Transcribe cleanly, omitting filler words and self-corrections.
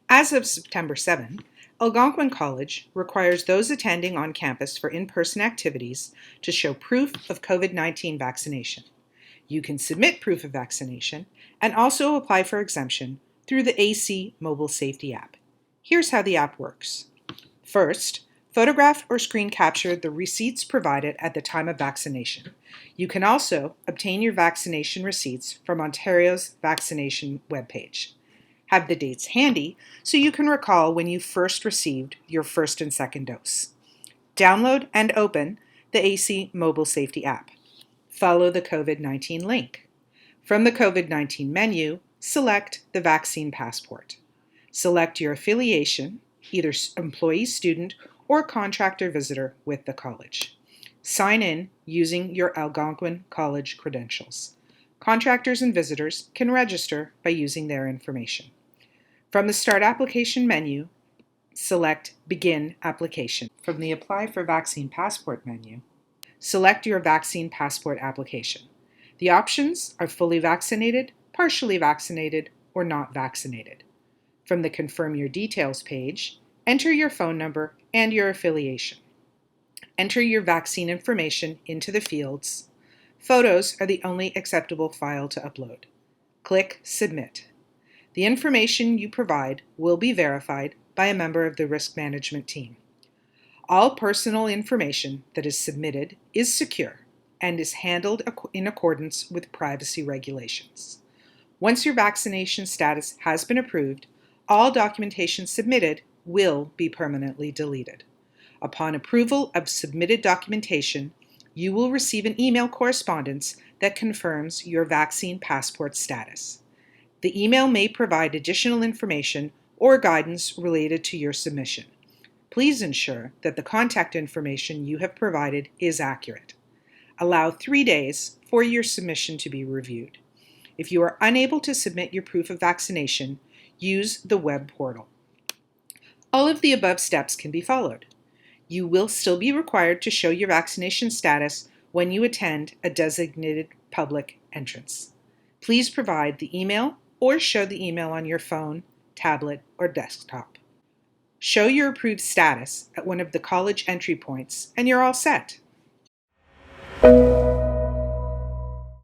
As of September 7, Algonquin College requires those attending on campus for in-person activities to show proof of COVID-19 vaccination. You can submit proof of vaccination and also apply for exemption through the AC Mobile Safety app. Here's how the app works. First, photograph or screen capture the receipts provided at the time of vaccination. You can also obtain your vaccination receipts from Ontario's vaccination webpage. Have the dates handy so you can recall when you first received your first and second dose. Download and open the AC Mobile Safety app. Follow the COVID-19 link. From the COVID-19 menu, select the vaccine passport. Select your affiliation, either employee, student, or contractor visitor with the college. Sign in using your Algonquin College credentials. Contractors and visitors can register by using their information. From the Start Application menu, select Begin Application. From the Apply for Vaccine Passport menu, select your vaccine passport application. The options are fully vaccinated, partially vaccinated, or not vaccinated. From the Confirm Your Details page, enter your phone number and your affiliation. Enter your vaccine information into the fields. Photos are the only acceptable file to upload. Click Submit. The information you provide will be verified by a member of the risk management team. All personal information that is submitted is secure and is handled in accordance with privacy regulations. Once your vaccination status has been approved, all documentation submitted will be permanently deleted. Upon approval of submitted documentation, you will receive an email correspondence that confirms your vaccine passport status. The email may provide additional information or guidance related to your submission. Please ensure that the contact information you have provided is accurate. Allow 3 days for your submission to be reviewed. If you are unable to submit your proof of vaccination, use the web portal. All of the above steps can be followed. You will still be required to show your vaccination status when you attend a designated public entrance. Please provide the email or show the email on your phone, tablet, or desktop. Show your approved status at one of the college entry points and you're all set.